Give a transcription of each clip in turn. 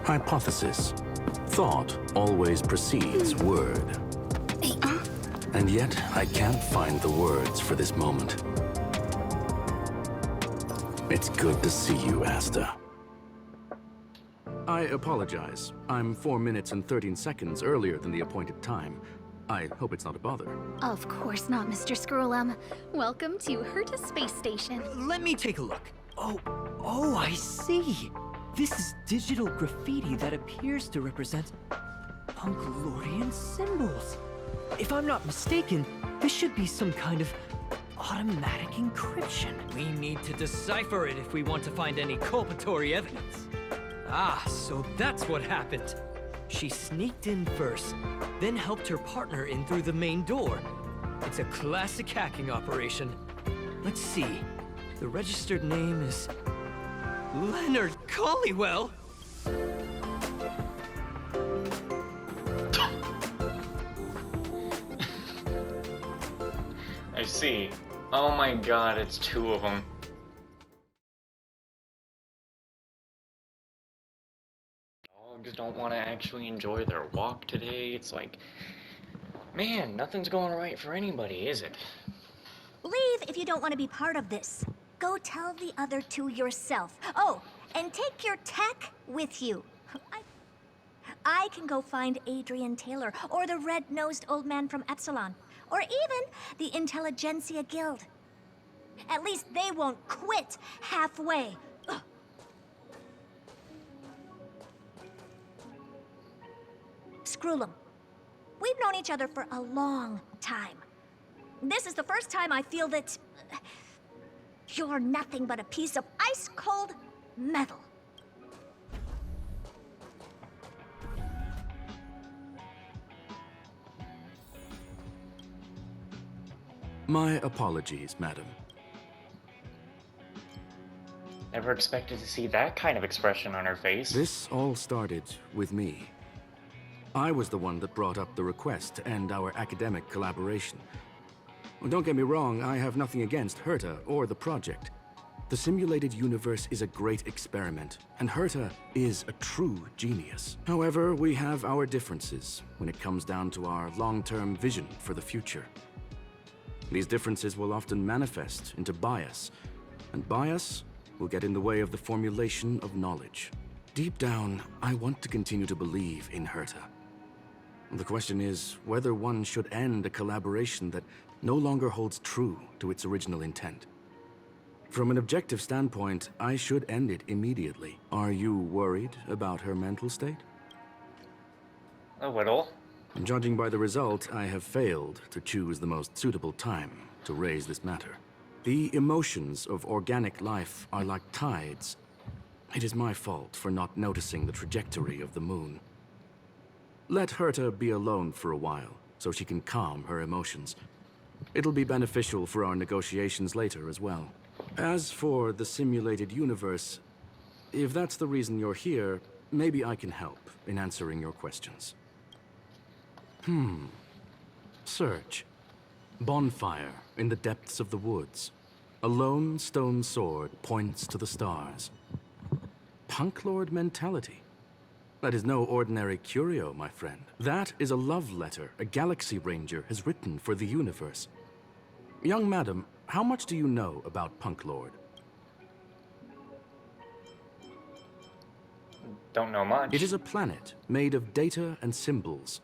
Hypothesis. Thought always precedes word. And yet, I can't find the words for this moment. It's good to see you, Asta. I apologize. I'm 4 minutes and 13 seconds earlier than the appointed time. I hope it's not a bother. Of course not, Mr. Screwlum. Welcome to Herta Space Station. Let me take a look. Oh, I see. This is digital graffiti that appears to represent Punklordian symbols. If I'm not mistaken, this should be some kind of automatic encryption. We need to decipher it if we want to find any culpatory evidence. Ah, so that's what happened. She sneaked in first, then helped her partner in through the main door. It's a classic hacking operation. Let's see. The registered name is Leonard Collywell. I see. Oh my god, it's two of them. Dogs don't want to actually enjoy their walk today. It's like, man, nothing's going right for anybody, is it? Leave if you don't want to be part of this. Go tell the other two yourself. Oh, and take your tech with you. I can go find Adrian Taylor, or the red-nosed old man from Epsilon, or even the Intelligentsia Guild. At least they won't quit halfway. Ugh. Screwlum, we've known each other for a long time. This is the first time I feel that you're nothing but a piece of ice-cold metal. My apologies, madam. Never expected to see that kind of expression on her face. This all started with me. I was the one that brought up the request to end our academic collaboration. Don't get me wrong, I have nothing against Herta or the project. The simulated universe is a great experiment, and Herta is a true genius. However, we have our differences when it comes down to our long-term vision for the future. These differences will often manifest into bias, and bias will get in the way of the formulation of knowledge. Deep down, I want to continue to believe in Herta. The question is whether one should end a collaboration that no longer holds true to its original intent. From an objective standpoint, I should end it immediately. Are you worried about her mental state? A little. Judging by the result, I have failed to choose the most suitable time to raise this matter. The emotions of organic life are like tides. It is my fault for not noticing the trajectory of the moon. Let Herta be alone for a while, so she can calm her emotions. It'll be beneficial for our negotiations later as well. As for the simulated universe, if that's the reason you're here, maybe I can help in answering your questions. Search. Bonfire in the depths of the woods. A lone stone sword points to the stars. Punklord mentality. That is no ordinary curio, my friend. That is a love letter a Galaxy Ranger has written for the universe. Young madam, how much do you know about Punklord? Don't know much. It is a planet made of data and symbols.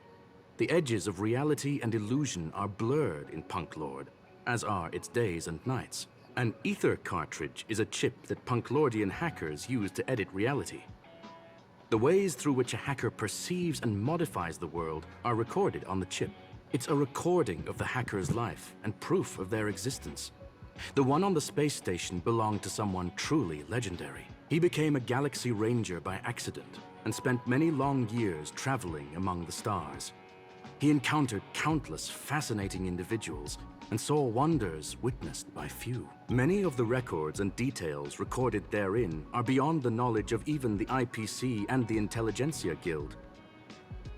The edges of reality and illusion are blurred in Punklord, as are its days and nights. An ether cartridge is a chip that Punklordian hackers use to edit reality. The ways through which a hacker perceives and modifies the world are recorded on the chip. It's a recording of the hacker's life and proof of their existence. The one on the space station belonged to someone truly legendary. He became a Galaxy Ranger by accident and spent many long years traveling among the stars. He encountered countless fascinating individuals and saw wonders witnessed by few. Many of the records and details recorded therein are beyond the knowledge of even the IPC and the Intelligentsia Guild.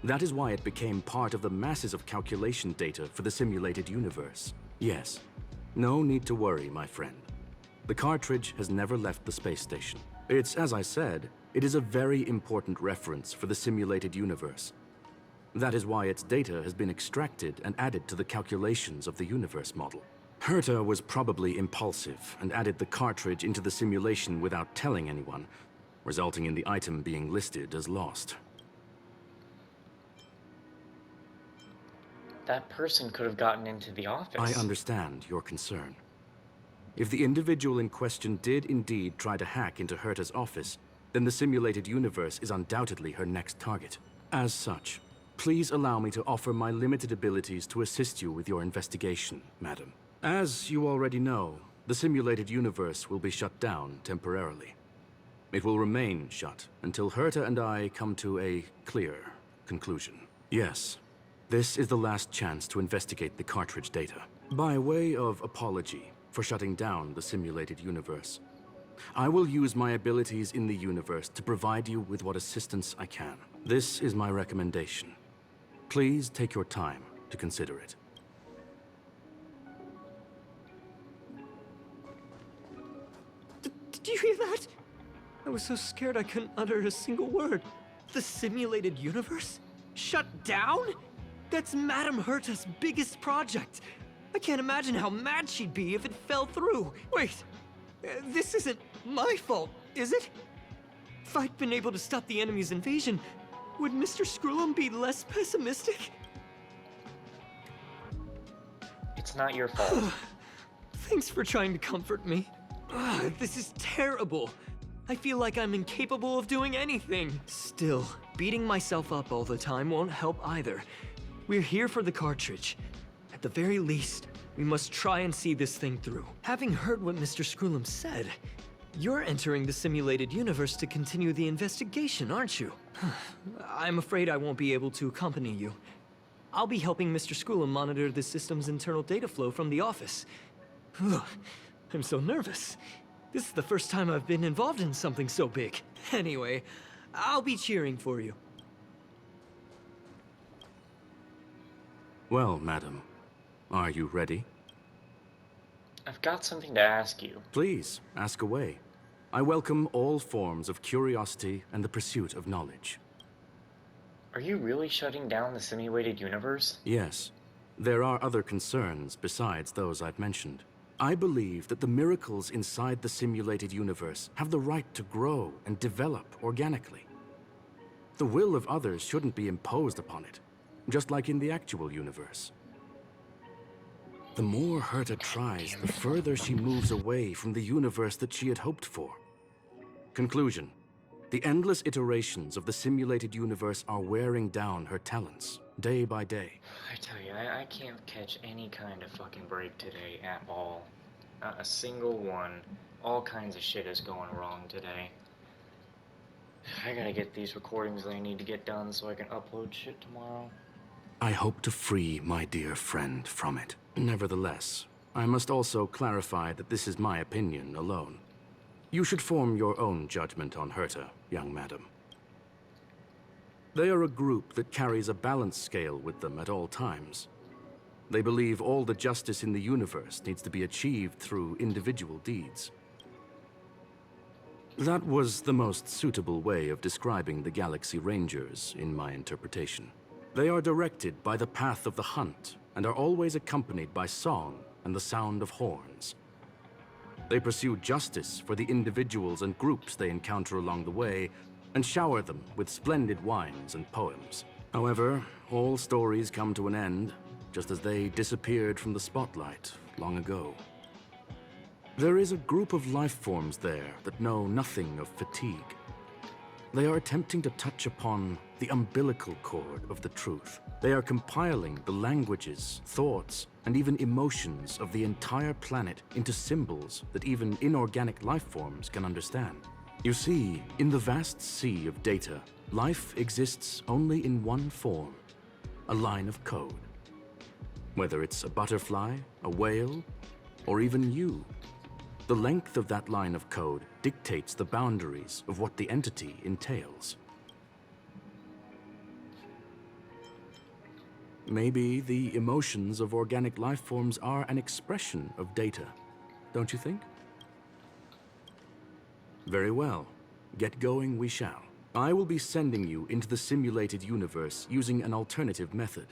That is why it became part of the masses of calculation data for the simulated universe. Yes, no need to worry, my friend. The cartridge has never left the space station. It's as I said, it is a very important reference for the simulated universe. That is why its data has been extracted and added to the calculations of the universe model. Herta was probably impulsive and added the cartridge into the simulation without telling anyone, resulting in the item being listed as lost. That person could have gotten into the office. I understand your concern. If the individual in question did indeed try to hack into Herta's office, then the simulated universe is undoubtedly her next target. As such, please allow me to offer my limited abilities to assist you with your investigation, madam. As you already know, the simulated universe will be shut down temporarily. It will remain shut until Herta and I come to a clear conclusion. Yes, this is the last chance to investigate the cartridge data. By way of apology for shutting down the simulated universe, I will use my abilities in the universe to provide you with what assistance I can. This is my recommendation. Please take your time to consider it. Did you hear that? I was so scared I couldn't utter a single word. The simulated universe? Shut down? That's Madame Herta's biggest project. I can't imagine how mad she'd be if it fell through. Wait, this isn't my fault, is it? If I'd been able to stop the enemy's invasion, would Mr. Screw'em be less pessimistic? It's not your fault. Thanks for trying to comfort me. This is terrible. I feel like I'm incapable of doing anything. Still, beating myself up all the time won't help either. We're here for the cartridge. At the very least, we must try and see this thing through. Having heard what Mr. Screw'em said, you're entering the simulated universe to continue the investigation, aren't you? I'm afraid I won't be able to accompany you. I'll be helping Mr. Screw'em monitor the system's internal data flow from the office. I'm so nervous. This is the first time I've been involved in something so big. Anyway, I'll be cheering for you. Well, madam, are you ready? I've got something to ask you. Please, ask away. I welcome all forms of curiosity and the pursuit of knowledge. Are you really shutting down the simulated universe? Yes. There are other concerns besides those I've mentioned. I believe that the miracles inside the simulated universe have the right to grow and develop organically. The will of others shouldn't be imposed upon it, just like in the actual universe. The more Herta tries, the further she moves away from the universe that she had hoped for. Conclusion. The endless iterations of the simulated universe are wearing down her talents, day by day. I tell you, I can't catch any kind of fucking break today at all. Not a single one. All kinds of shit is going wrong today. I gotta get these recordings that I need to get done so I can upload shit tomorrow. I hope to free my dear friend from it. Nevertheless, I must also clarify that this is my opinion alone. You should form your own judgment on Herta, young madam. They are a group that carries a balance scale with them at all times. They believe all the justice in the universe needs to be achieved through individual deeds. That was the most suitable way of describing the Galaxy Rangers, in my interpretation. They are directed by the path of the hunt, and are always accompanied by song and the sound of horns. They pursue justice for the individuals and groups they encounter along the way, and shower them with splendid wines and poems. However, all stories come to an end, just as they disappeared from the spotlight long ago. There is a group of life forms there that know nothing of fatigue. They are attempting to touch upon the umbilical cord of the truth. They are compiling the languages, thoughts, and even emotions of the entire planet into symbols that even inorganic life forms can understand. You see, in the vast sea of data, life exists only in one form, a line of code. Whether it's a butterfly, a whale, or even you, the length of that line of code dictates the boundaries of what the entity entails. Maybe the emotions of organic life forms are an expression of data, don't you think? Very well. get going we shall. I will be sending you into the simulated universe using an alternative method.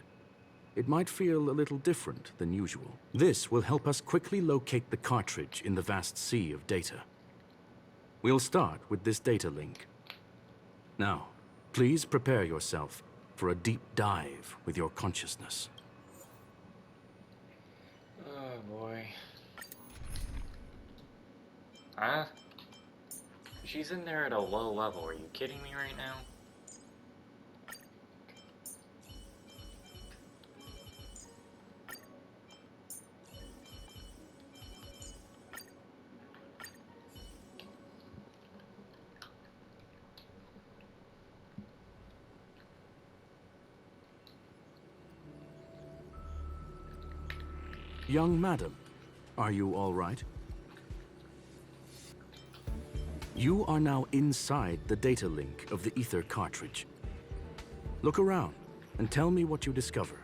It might feel a little different than usual. This will help us quickly locate the cartridge in the vast sea of data. We'll start with this data link. Now, please prepare yourself for a deep dive with your consciousness. Oh boy. Huh? She's in there at a low level. Are you kidding me right now? Young madam, are you all right? You are now inside the data link of the ether cartridge. Look around and tell me what you discover.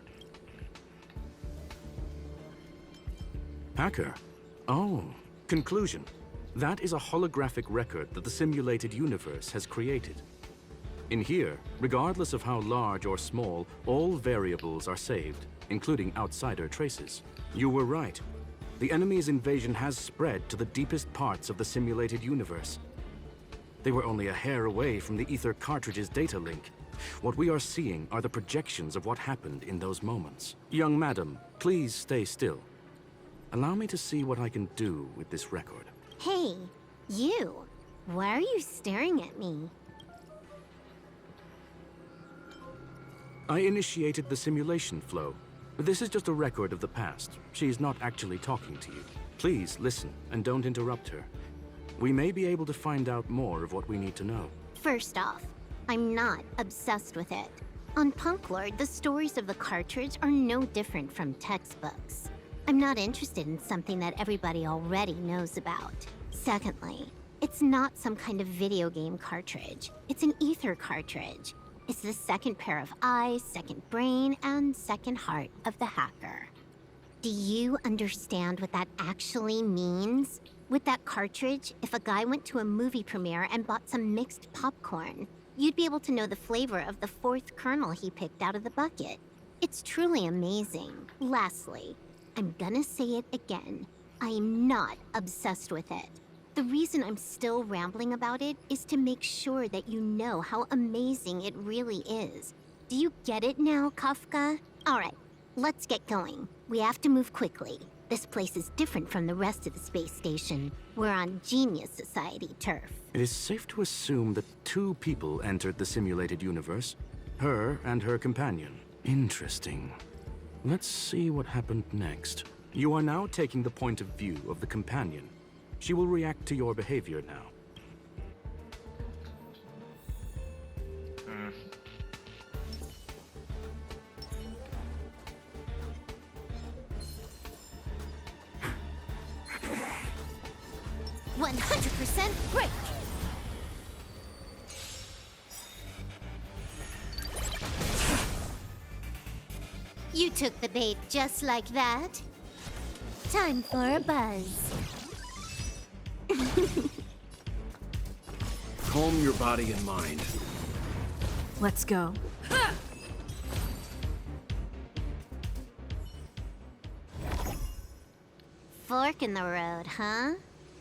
Hacker? Oh, conclusion. That is a holographic record that the simulated universe has created. In here, regardless of how large or small, all variables are saved, including outsider traces. You were right. The enemy's invasion has spread to the deepest parts of the simulated universe. They were only a hair away from the ether cartridge's data link. What we are seeing are the projections of what happened in those moments. Young madam, please stay still. Allow me to see what I can do with this record. Hey, you. Why are you staring at me? I initiated the simulation flow. This is just a record of the past. She's not actually talking to you. Please listen and don't interrupt her. We may be able to find out more of what we need to know. First off, I'm not obsessed with it. On Punk Lord, the stories of the cartridge are no different from textbooks. I'm not interested in something that everybody already knows about. Secondly, it's not some kind of video game cartridge. It's an ether cartridge. It's the second pair of eyes, second brain, and second heart of the hacker. Do you understand what that actually means? With that cartridge, if a guy went to a movie premiere and bought some mixed popcorn, you'd be able to know the flavor of the fourth kernel he picked out of the bucket. It's truly amazing. Lastly, I'm gonna say it again. I'm not obsessed with it. The reason I'm still rambling about it is to make sure that you know how amazing it really is. Do you get it now, Kafka? All right, let's get going. We have to move quickly. This place is different from the rest of the space station. We're on Genius Society turf. It is safe to assume that two people entered the simulated universe. Her and her companion. Interesting. Let's see what happened next. You are now taking the point of view of the companion. She will react to your behavior now. 100% break! You took the bait just like that. Time for a buzz. Calm your body and mind. Let's go. Fork in the road, huh?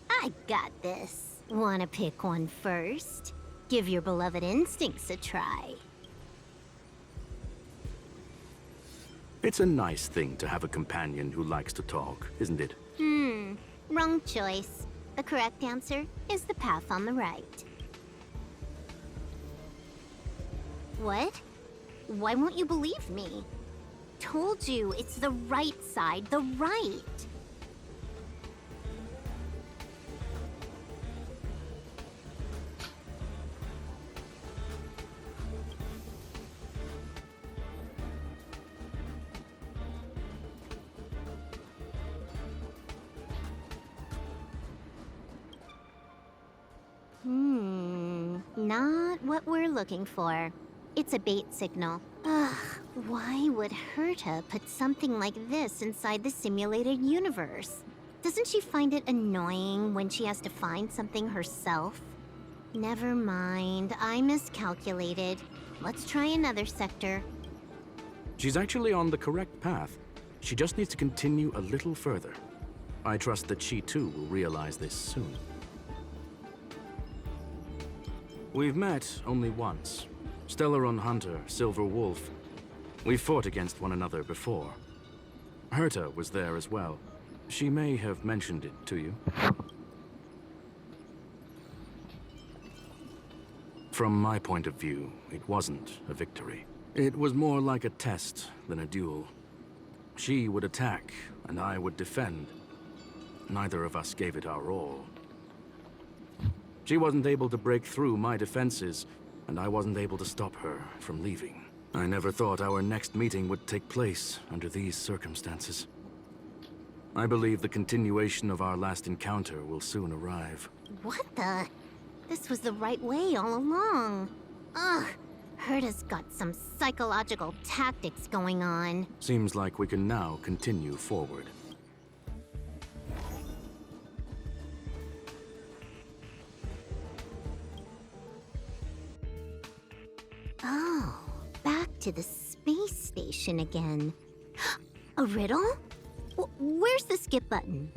I got this. Wanna pick one first? Give your beloved instincts a try. It's a nice thing to have a companion who likes to talk, isn't it? Wrong choice. The correct answer is the path on the right. What? Why won't you believe me? Told you, it's the right side, the right. Not what we're looking for. It's a bait signal. Ugh, why would Herta put something like this inside the simulated universe? Doesn't she find it annoying when she has to find something herself? Never mind, I miscalculated. Let's try another sector. She's actually on the correct path. She just needs to continue a little further. I trust that she too will realize this soon. We've met only once. Stellaron Hunter, Silver Wolf. We fought against one another before. Herta was there as well. She may have mentioned it to you. From my point of view, it wasn't a victory. It was more like a test than a duel. She would attack, and I would defend. Neither of us gave it our all. She wasn't able to break through my defenses, and I wasn't able to stop her from leaving. I never thought our next meeting would take place under these circumstances. I believe the continuation of our last encounter will soon arrive. What the? This was the right way all along. Ugh, Herta's got some psychological tactics going on. Seems like we can now continue forward. Oh, back to the space station again. A riddle? Where's the skip button?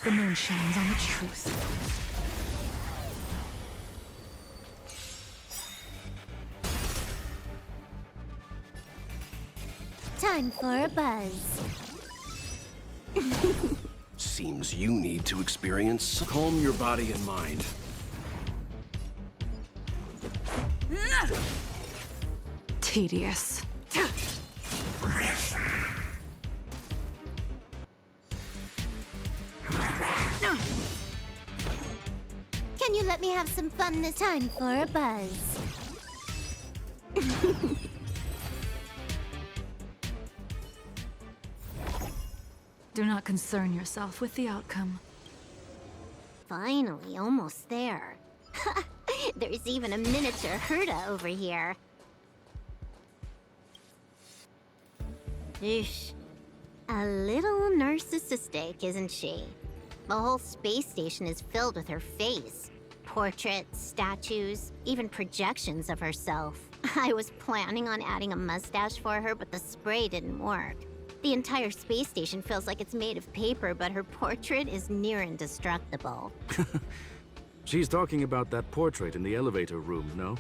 The moon shines on the truth. Time for a buzz. Seems you need to experience. Calm your body and mind. Tedious. Can you let me have some fun this time for a buzz? Do not concern yourself with the outcome. Finally, almost there. There's even a miniature Herta over here. Eesh. A little narcissistic, isn't she? The whole space station is filled with her face. Portraits, statues, even projections of herself. I was planning on adding a mustache for her, but the spray didn't work. The entire space station feels like it's made of paper, but her portrait is near indestructible. She's talking about that portrait in the elevator room, no?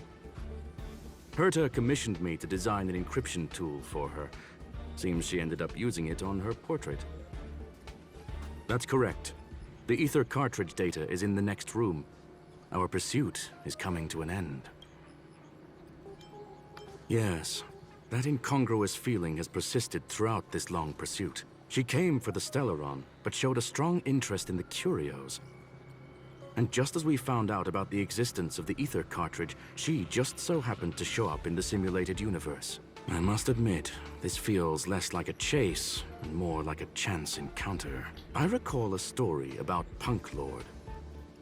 Herta commissioned me to design an encryption tool for her. Seems she ended up using it on her portrait. That's correct. The ether cartridge data is in the next room. Our pursuit is coming to an end. Yes, that incongruous feeling has persisted throughout this long pursuit. She came for the Stellaron, but showed a strong interest in the curios. And just as we found out about the existence of the ether cartridge, she just so happened to show up in the simulated universe. I must admit, this feels less like a chase and more like a chance encounter. I recall a story about Punk Lord.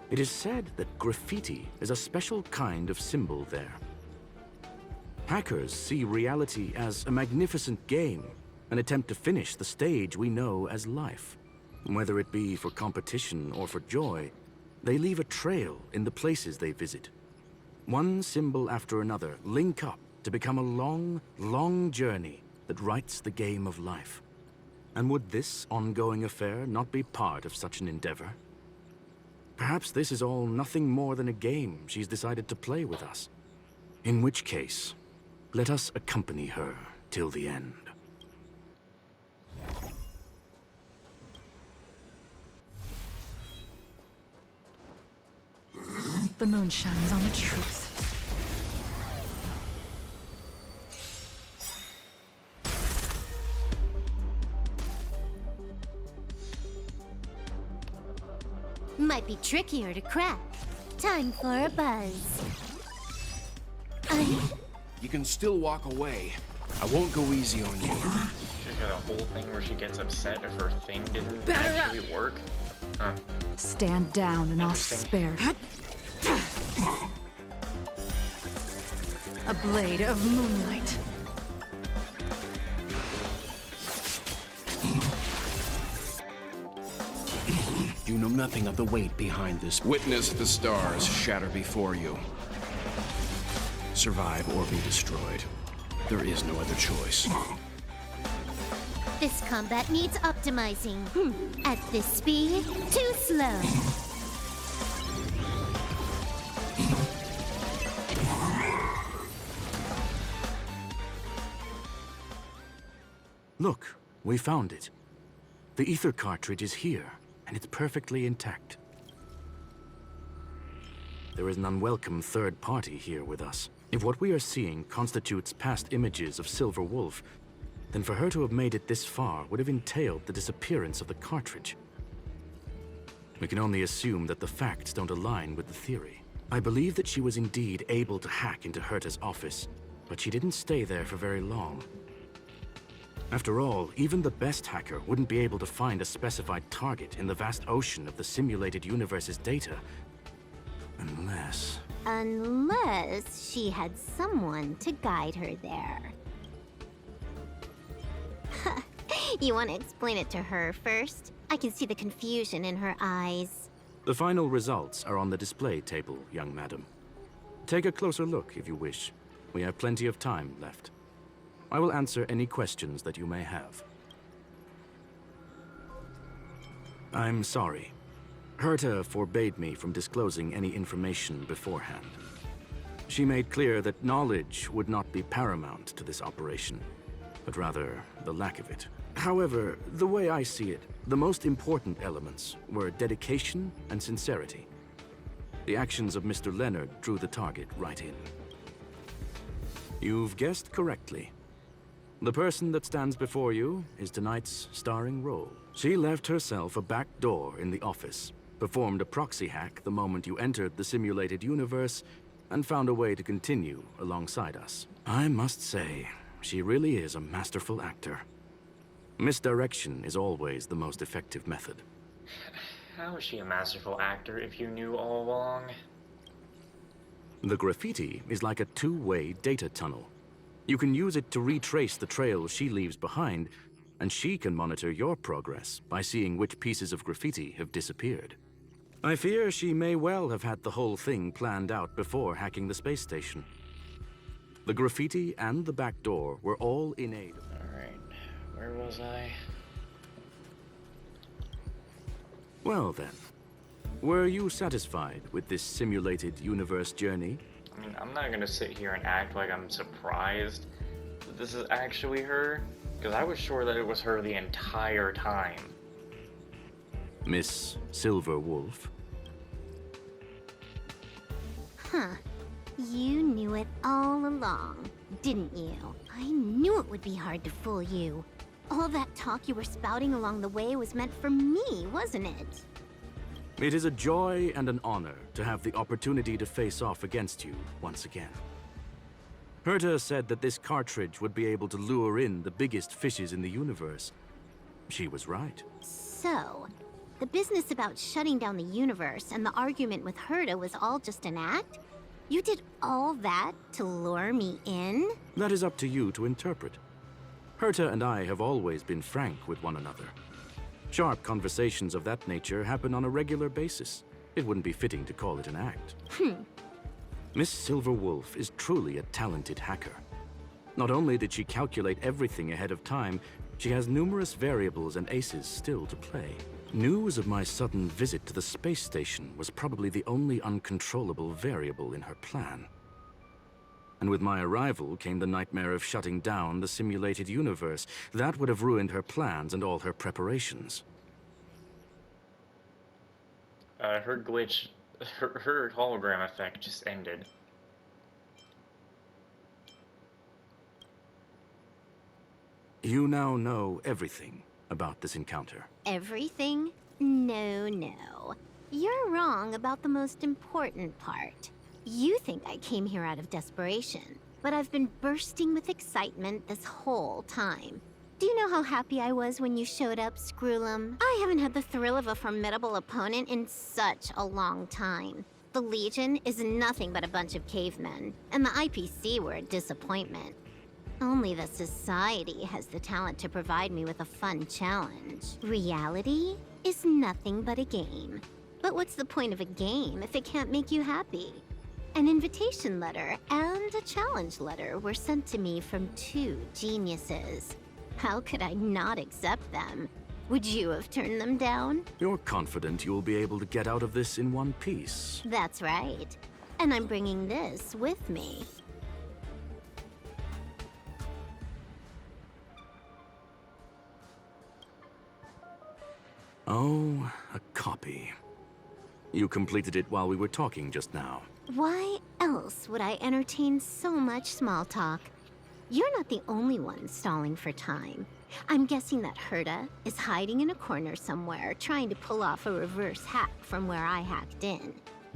It is said that graffiti is a special kind of symbol there. Hackers see reality as a magnificent game, an attempt to finish the stage we know as life. Whether it be for competition or for joy, they leave a trail in the places they visit. One symbol after another link up to become a long, long journey that writes the game of life. And would this ongoing affair not be part of such an endeavor? Perhaps this is all nothing more than a game she's decided to play with us. In which case, let us accompany her till the end. The moon shines on the truth. Might be trickier to crack. Time for a buzz. You can still walk away. I won't go easy on you. She's the whole thing where she gets upset if her thing didn't actually work? Huh. Stand down and I'll Interesting. spare you. A blade of moonlight. You know nothing of the weight behind this. Witness the stars shatter before you. Survive or be destroyed. There is no other choice. This combat needs optimizing. At this speed, too slow. Look, we found it. The ether cartridge is here, and it's perfectly intact. There is an unwelcome third party here with us. If what we are seeing constitutes past images of Silver Wolf, then for her to have made it this far would have entailed the disappearance of the cartridge. We can only assume that the facts don't align with the theory. I believe that she was indeed able to hack into Herta's office, but she didn't stay there for very long. After all, even the best hacker wouldn't be able to find a specified target in the vast ocean of the simulated universe's data. Unless she had someone to guide her there. You want to explain it to her first? I can see the confusion in her eyes. The final results are on the display table, young madam. Take a closer look if you wish. We have plenty of time left. I will answer any questions that you may have. I'm sorry. Herta forbade me from disclosing any information beforehand. She made clear that knowledge would not be paramount to this operation, but rather the lack of it. However, the way I see it, the most important elements were dedication and sincerity. The actions of Mr. Leonard drew the target right in. You've guessed correctly. The person that stands before you is tonight's starring role. She left herself a back door in the office, performed a proxy hack the moment you entered the simulated universe, and found a way to continue alongside us. I must say, she really is a masterful actor. Misdirection is always the most effective method. How is she a masterful actor if you knew all along? The graffiti is like a two-way data tunnel. You can use it to retrace the trails she leaves behind, and she can monitor your progress by seeing which pieces of graffiti have disappeared. I fear she may well have had the whole thing planned out before hacking the space station. The graffiti and the back door were all in aid. Alright, where was I? Well then, were you satisfied with this simulated universe journey? I mean, I'm not gonna sit here and act like I'm surprised that this is actually her, because I was sure that it was her the entire time. Miss Silver Wolf? Huh. You knew it all along, didn't you? I knew it would be hard to fool you. All that talk you were spouting along the way was meant for me, wasn't it? It is a joy and an honor to have the opportunity to face off against you once again. Herta said that this cartridge would be able to lure in the biggest fishes in the universe. She was right. So, the business about shutting down the universe and the argument with Herta was all just an act? You did all that to lure me in? That is up to you to interpret. Herta and I have always been frank with one another. Sharp conversations of that nature happen on a regular basis. It wouldn't be fitting to call it an act. Miss Silver Wolf is truly a talented hacker. Not only did she calculate everything ahead of time, she has numerous variables and aces still to play. News of my sudden visit to the space station was probably the only uncontrollable variable in her plan. And with my arrival came the nightmare of shutting down the simulated universe. That would have ruined her plans and all her preparations. Her glitch, her hologram effect just ended. You now know everything about this encounter. Everything? No. You're wrong about the most important part. You think I came here out of desperation, but I've been bursting with excitement this whole time. Do you know how happy I was when you showed up, Screwlum? I haven't had the thrill of a formidable opponent in such a long time. The Legion is nothing but a bunch of cavemen, and the IPC were a disappointment. Only the Society has the talent to provide me with a fun challenge. Reality is nothing but a game. But what's the point of a game if it can't make you happy? An invitation letter and a challenge letter were sent to me from two geniuses. How could I not accept them? Would you have turned them down? You're confident you'll be able to get out of this in one piece. That's right. And I'm bringing this with me. Oh, a copy. You completed it while we were talking just now. Why else would I entertain so much small talk? You're not the only one stalling for time. I'm guessing that Herta is hiding in a corner somewhere, trying to pull off a reverse hack from where I hacked in.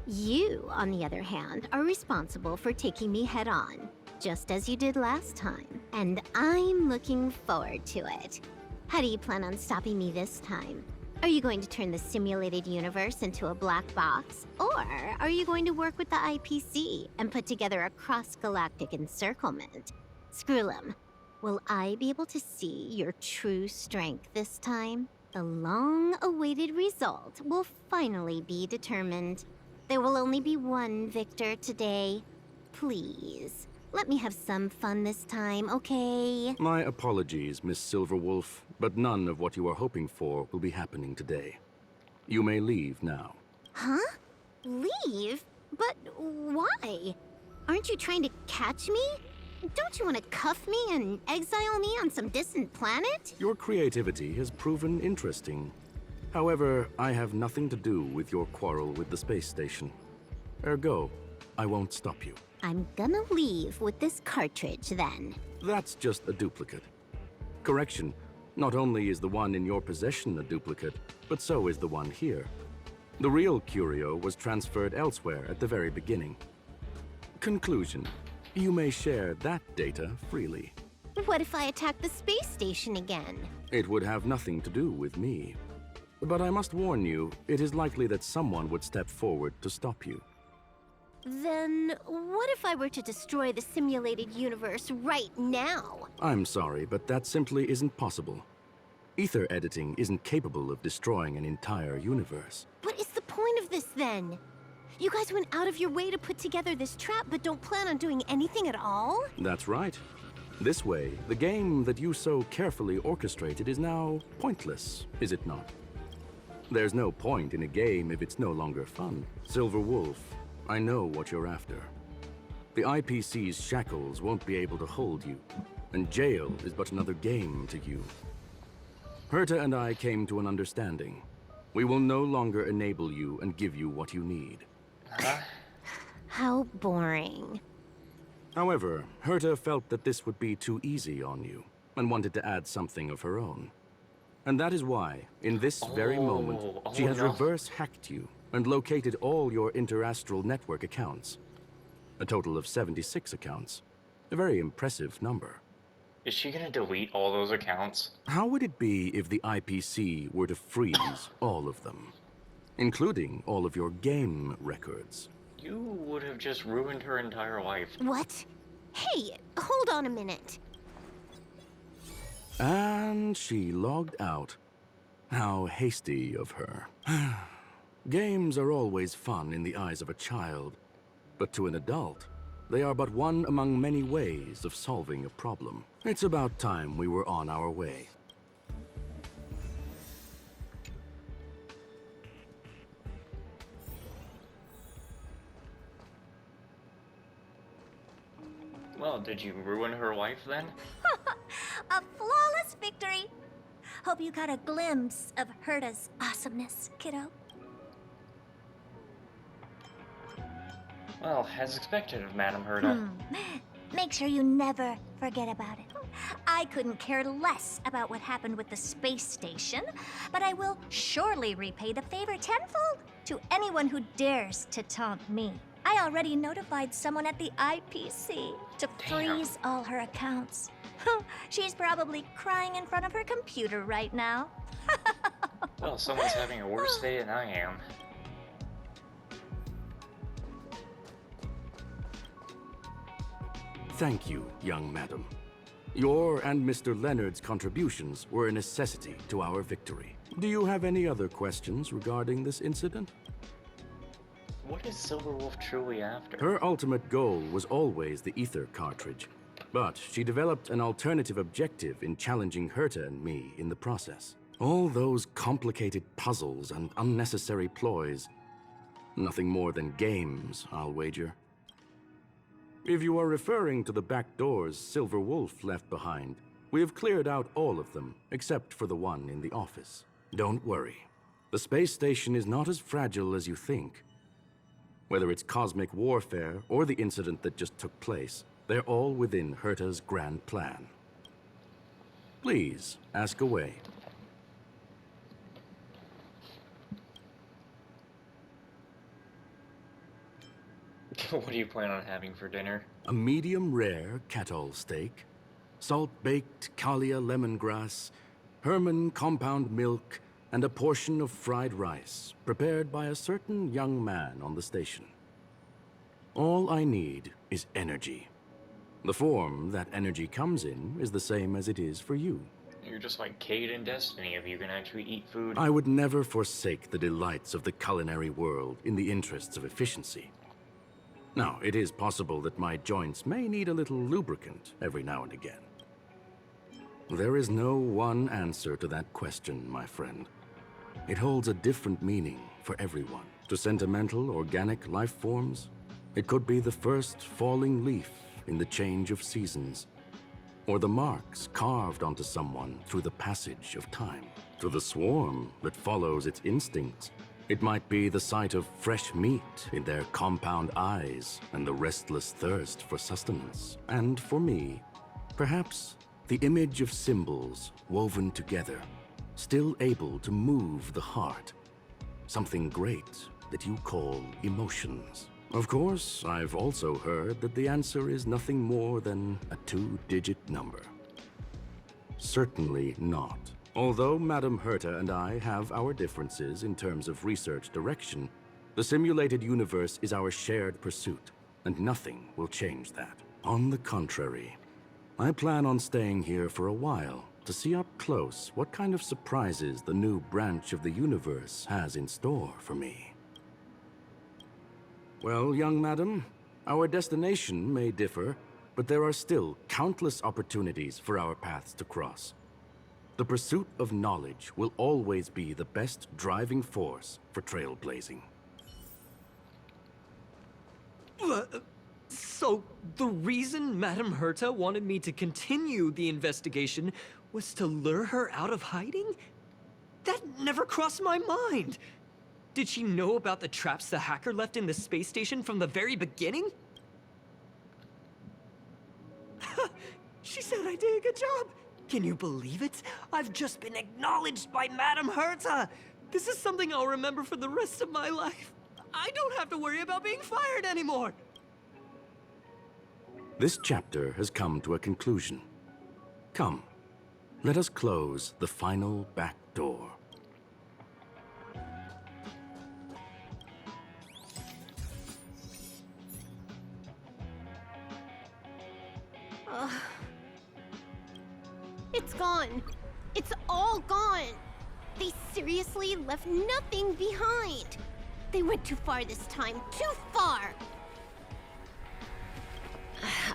You, on the other hand, are responsible for taking me head-on, just as you did last time. And I'm looking forward to it. How do you plan on stopping me this time? Are you going to turn the simulated universe into a black box? Or are you going to work with the IPC and put together a cross-galactic encirclement? Screwlum, will I be able to see your true strength this time? The long-awaited result will finally be determined. There will only be one victor today. Please, let me have some fun this time, okay? My apologies, Miss Silverwolf, but none of what you are hoping for will be happening today. You may leave now. Huh? Leave? But why? Aren't you trying to catch me? Don't you want to cuff me and exile me on some distant planet? Your creativity has proven interesting. However, I have nothing to do with your quarrel with the space station. Ergo, I won't stop you. I'm gonna leave with this cartridge then. That's just a duplicate. Correction, not only is the one in your possession a duplicate, but so is the one here. The real curio was transferred elsewhere at the very beginning. Conclusion, you may share that data freely. What if I attack the space station again? It would have nothing to do with me. But I must warn you, it is likely that someone would step forward to stop you. Then what if I were to destroy the simulated universe right now? I'm sorry, but that simply isn't possible. Ether editing isn't capable of destroying an entire universe. What is the point of this then? You guys went out of your way to put together this trap, but don't plan on doing anything at all? That's right. This way, the game that you so carefully orchestrated is now pointless, is it not? There's no point in a game if it's no longer fun. Silver Wolf, I know what you're after. The IPC's shackles won't be able to hold you, and jail is but another game to you. Herta and I came to an understanding. We will no longer enable you and give you what you need. How boring. However, Herta felt that this would be too easy on you, and wanted to add something of her own. And that is why, in this very moment, she has reverse hacked you and located all your interastral network accounts. A total of 76 accounts. A very impressive number. Is she gonna delete all those accounts? How would it be if the IPC were to freeze all of them, including all of your game records? You would have just ruined her entire life. What? Hey, hold on a minute. And she logged out. How hasty of her. Games are always fun in the eyes of a child, but to an adult, they are but one among many ways of solving a problem. It's about time we were on our way. Well, did you ruin her life then? A flawless victory! Hope you got a glimpse of Herta's awesomeness, kiddo. Well, as expected of Madam Herta. Make sure you never forget about it. I couldn't care less about what happened with the space station, but I will surely repay the favor tenfold to anyone who dares to taunt me. I already notified someone at the IPC to freeze all her accounts. She's probably crying in front of her computer right now. Well, someone's having a worse day than I am. Thank you, young madam. Your and Mr. Leonard's contributions were a necessity to our victory. Do you have any other questions regarding this incident? What is Silverwolf truly after? Her ultimate goal was always the ether cartridge, but she developed an alternative objective in challenging Herta and me in the process. All those complicated puzzles and unnecessary ploys. Nothing more than games, I'll wager. If you are referring to the back doors Silverwolf left behind, we have cleared out all of them, except for the one in the office. Don't worry. The space station is not as fragile as you think. Whether it's cosmic warfare or the incident that just took place, they're all within Herta's grand plan. Please, ask away. What do you plan on having for dinner? A medium rare Catol steak, salt-baked Kalia lemongrass, Herman compound milk, and a portion of fried rice, prepared by a certain young man on the station. All I need is energy. The form that energy comes in is the same as it is for you. You're just like Cade in Destiny if you can actually eat food. I would never forsake the delights of the culinary world in the interests of efficiency. Now, it is possible that my joints may need a little lubricant every now and again. There is no one answer to that question, my friend. It holds a different meaning for everyone. To sentimental, organic life forms, it could be the first falling leaf in the change of seasons, or the marks carved onto someone through the passage of time. To the swarm that follows its instincts, it might be the sight of fresh meat in their compound eyes and the restless thirst for sustenance. And for me, perhaps the image of symbols woven together, still able to move the heart. Something great that you call emotions. Of course, I've also heard that the answer is nothing more than a 2-digit number. Certainly not. Although Madame Herta and I have our differences in terms of research direction, the simulated universe is our shared pursuit, and nothing will change that. On the contrary, I plan on staying here for a while to see up close what kind of surprises the new branch of the universe has in store for me. Well, young madam, our destination may differ, but there are still countless opportunities for our paths to cross. The pursuit of knowledge will always be the best driving force for trailblazing. So, the reason Madame Herta wanted me to continue the investigation was to lure her out of hiding? That never crossed my mind! Did she know about the traps the hacker left in the space station from the very beginning? She said I did a good job! Can you believe it? I've just been acknowledged by Madame Herta! This is something I'll remember for the rest of my life. I don't have to worry about being fired anymore! This chapter has come to a conclusion. Come, let us close the final back door. It's gone. It's all gone. They seriously left nothing behind. They went too far this time. Too far!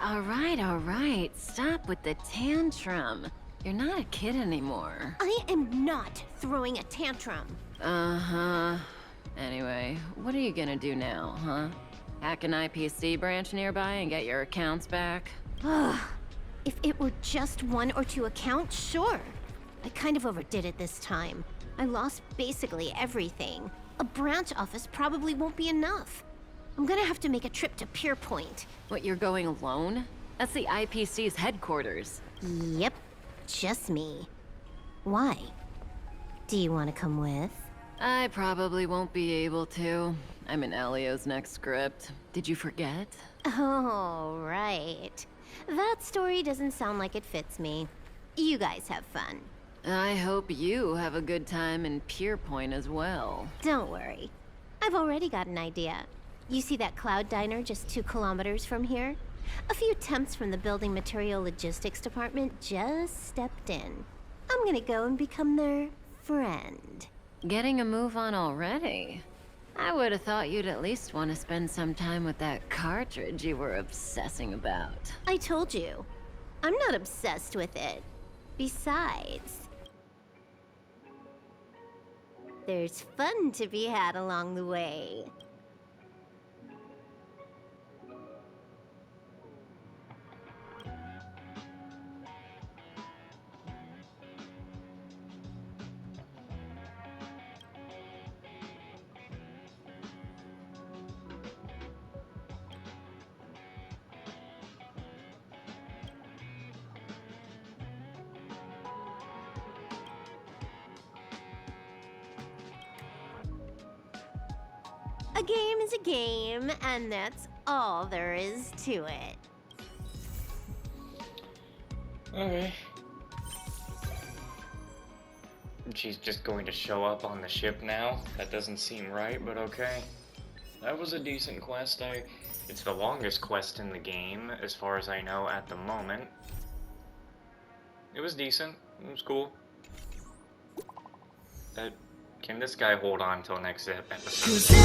All right. Stop with the tantrum. You're not a kid anymore. I am not throwing a tantrum. Uh-huh. Anyway, what are you gonna do now, huh? Hack an IPC branch nearby and get your accounts back? Ugh. If it were just 1 or 2 accounts, sure. I kind of overdid it this time. I lost basically everything. A branch office probably won't be enough. I'm gonna have to make a trip to Pier Point. What, you're going alone? That's the IPC's headquarters. Yep, just me. Why? Do you want to come with? I probably won't be able to. I'm in Elio's next script. Did you forget? Oh, right. That story doesn't sound like it fits me. You guys have fun. I hope you have a good time in Pierpoint as well. Don't worry. I've already got an idea. You see that cloud diner just 2 kilometers from here? A few temps from the building material logistics department just stepped in. I'm gonna go and become their friend. Getting a move on already? I would have thought you'd at least want to spend some time with that cartridge you were obsessing about. I told you. I'm not obsessed with it. Besides, there's fun to be had along the way. A game is a game, and that's all there is to it. Okay. She's just going to show up on the ship now? That doesn't seem right, but okay. That was a decent quest. It's the longest quest in the game, as far as I know at the moment. It was decent. It was cool. Can this guy hold on till next episode?